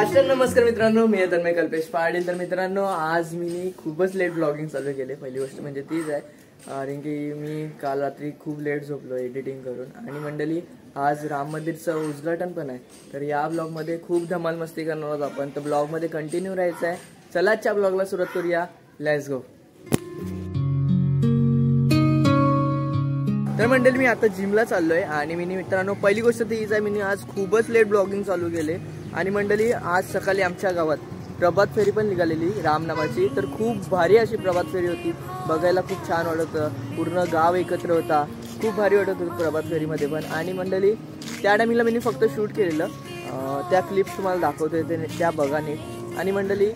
राष्ट्र नमस्कार मित्रांनो, मी तन्मय कल्पेश पाटील. तर मित्रांनो, आज मी खूपच लेट ब्लॉगिंग चालू केले. पहिली गोष्ट म्हणजे तीच आहे, कारण की मी काल रात्री खूप लेट झोपलो एडिटिंग करून. आणि मंडळी, आज राम मंदिरचं उद्घाटन पण आहे. तर या ब्लॉगमध्ये खूप धमाल मस्ती करणार आहोत आपण. तर ब्लॉगमध्ये कंटिन्यू राहायचं आहे. चला आजच्या ब्लॉगला सुरुवात करूया. Let's go. तर मंडळी, मी आता जिमला चाललोय आणि मी मित्रांनो, पहिली गोष्ट तर हीच आहे, मी आज खूपच लेट ब्लॉगिंग चालू केले. आणि मंडळी, आज सकाळी आमच्या गावात प्रभात फेरी पण निघालेली राम नामाची. तर खूप भारी अशी प्रभात फेरी होती, बघायला खूप छान वाटत होतं. पूर्ण गाव एकत्र होता, खूप भारी वाटत होतं प्रभात फेरीमध्ये पण. आणि मंडळी, त्या टायमिंगला मी फक्त शूट केलेलं, त्या क्लिप्स तुम्हाला दाखवतोय, त्या बघा नीट. आणि मंडळी,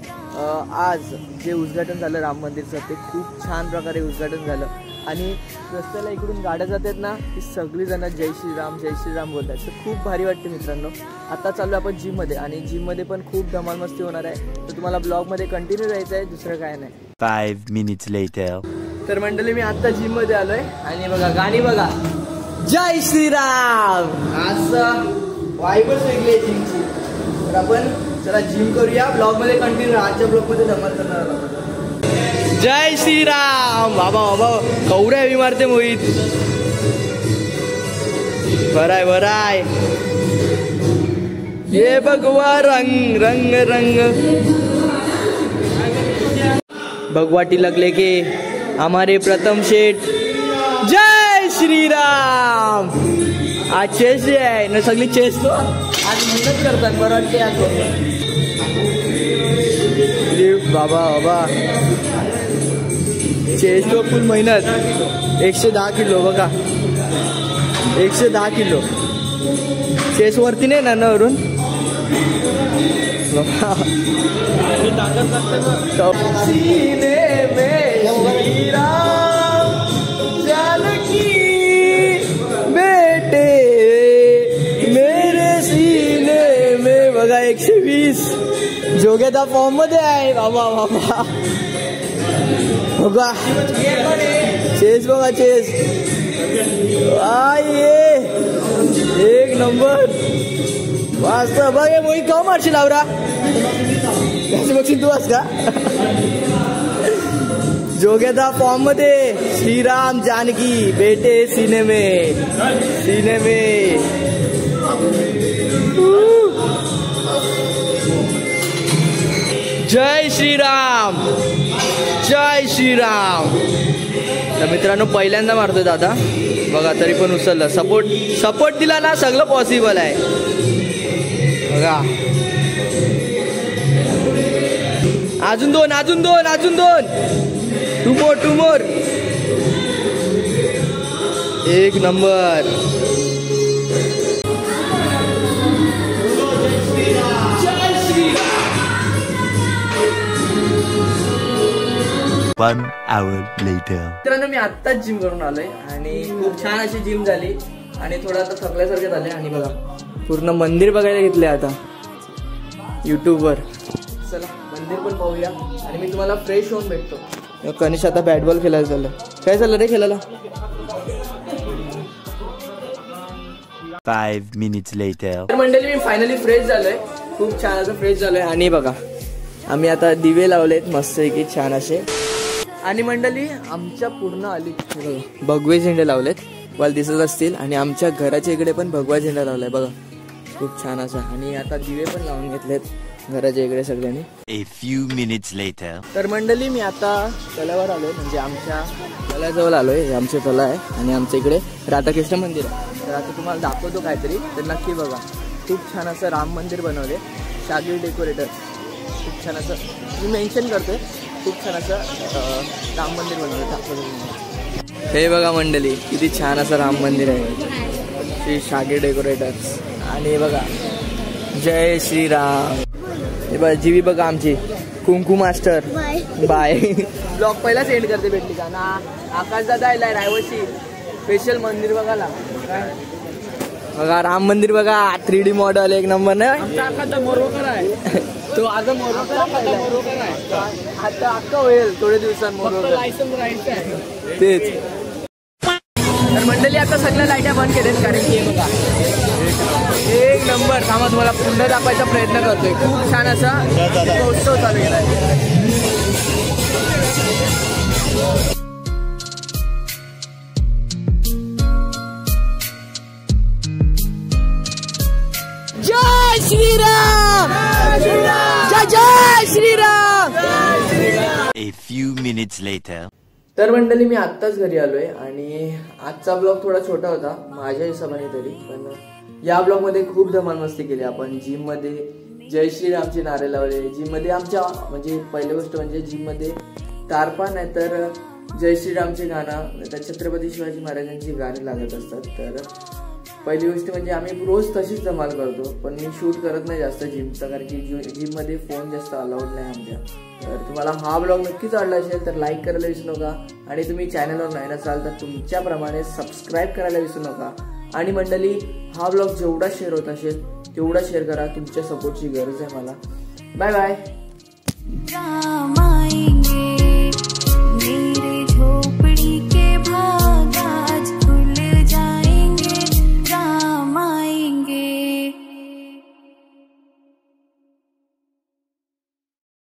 आज जे उद्घाटन झालं राम मंदिरचं, ते खूप छान प्रकारे उद्घाटन झालं. आणि रस्त्याला इकडून गाड्या जातात ना, ती सगळी जण जय श्रीराम बोलतात. तर खूप भारी वाटते मित्रांनो. आता चालू आपण जिममध्ये, आणि जिममध्ये पण खूप धमाल मस्ती होणार आहे. तर तुम्हाला ब्लॉगमध्ये कंटिन्यू राहायचं आहे, दुसरं काय नाही. 5 minutes later. तर मंडळी, मी आता जिममध्ये आलोय आणि बघा गाणी बघा, जय श्रीराम. आज वाईबच वेगळी आहे जिमची. तर आपण चला जिम करूया. ब्लॉगमध्ये कंटिन्यू, आजच्या ब्लॉगमध्ये धमाल करणार आहोत. जय श्रीराम. बाबा बाबा, कवड्या हवी मारते मोहित. बराय ये भगवा रंग रंग रंग भगवाटी लगले के हमारे प्रथम शेठ. जय श्रीराम. आज चेस आहे ना, सगळी चेस तो आज मेहनत करतात. बरं वाटते आज बाबा बाबा. चेस तो फुल मेहनत. 110 किलो बघा, 110 किलो चेस वरती नाही ना वरून. सीने में श्रीराम जानकी बेटे मेरे सीने में. बघा 120 जोगेदा फॉर्म मध्ये आहे. बाबा बाबा बघा चेस, बघा चेस. ये एक नंबर वाजत. बघ मोहित, का मारशील आवरा बघशील तू आज का. जोगेदा फॉर्म मध्ये, श्रीराम जानकी बेटे सीने में. जय श्रीराम, जय श्रीराम. तर मित्रांनो, पहिल्यांदा मारतोय दादा बघा, तरी पण उचललं. सपोर्ट दिला ना, सगळं पॉसिबल आहे बघा. अजून दोन. टू मोर. एक नंबर. 1 hour later. मित्रांनो, मी आत्ताच जिम करून आलोय आणि खूप छान अशी जिम झाली आणि थोडं आता थकल्यासारखे झाले. आणि बघा, पूर्ण मंदिर बघायला घेतले आता युट्यूबवर. चला मंदिर पण पाहूया आणि मी तुम्हाला फ्रेश होऊन भेटतो. कनिष आता बॅट बॉल खेळायला चाललं. काय चाललं रे खेळायला? 5 minutes later. तर मंडळी, मी फायनली फ्रेश झालोय, खूप छान असं फ्रेश झालोय. आणि बघा, आम्ही आता दिवे लावलेत मस्त की छान असे. आणि मंडळी, आमच्या पूर्ण आली भगवे झेंडे लावलेत, मला दिसत असतील. आणि आमच्या घराच्या इकडे पण भगवा झेंडा लावलाय बघा, खूप छान असा. आणि आता दिवे पण लावून घेतलेत घराच्या इकडे सगळ्यांनी. A few minutes later. तर मंडळी, मी आता तलावर आलोय, म्हणजे आमच्या तलाजवळ आलोय. हे आमचे तला आहे आणि आमच्या इकडे राधाकृष्ण मंदिर आहे. तर आता तुम्हाला दाखवतो काहीतरी, तर नक्की बघा. खूप छान असं राम मंदिर बनवले, शागिर डेकोरेटर. खूप छान असं मी मेन्शन करतोय, खूप छान असं राम मंदिर बनवलं दाखवतो. हे बघा मंडळी, किती छान असं राम मंदिर आहे, श्री शागिर डेकोरेटर्स. आणि बघा, जय श्रीराम. हे बघा जीवी बघा आमची कुंकू मास्टर. बाय. ब्लॉग पहिलाच एंड करते भेटली का ना. आकाश दादा आलाय रायवशी, स्पेशल मंदिर बघायला. बघा राम मंदिर बघा, 3D मॉडेल एक नंबर नाही. तो आता आता होईल थोड्या दिवसांत. तेच तर मंडळी आता सगळ्या लाईट्या बंद केल्यात कारण की हे बघा एक नंबर. थांबा तुम्हाला पुन्हा दाखवायचा प्रयत्न करतोय. खूप छान असा उत्सव चालू केला आहे. जय श्रीराम, जय जय Shriram. A few minutes later. तर मंडळी मी आत्ताच घरी आलोय आणि आजचा ब्लॉग थोडा छोटा होता माझ्या हिशोबाने तरी, पण या ब्लॉग मध्ये खूप धमाल मस्ती केली आपण. जिम मध्ये जय श्रीरामचे नारे लावले. जिम मध्ये आमच्या म्हणजे पहिली गोष्ट म्हणजे जिम मध्ये तारपा नाही तर जय श्रीरामचे गाणं तर छत्रपती शिवाजी महाराजांची गाणी लागत असतात. तर पहिली गोष्ट म्हणजे आम्ही रोज तशीच धमाल करतो, पण मी शूट करत नाही जास्त जिमचा कारण की जिममध्ये फोन जास्त अलाउड नाही आमच्या. तर तुम्हाला हा ब्लॉग नक्कीच आवडला असेल तर लाईक करायला विसरू नका आणि तुम्ही चॅनलवर नाही नसाल तर तुमच्याप्रमाणे सबस्क्राईब करायला विसरू नका. आणि मंडळी हा ब्लॉग जेवढा शेअर होत असेल तेवढा शेअर करा. तुमच्या सपोर्टची गरज आहे मला. Bye bye.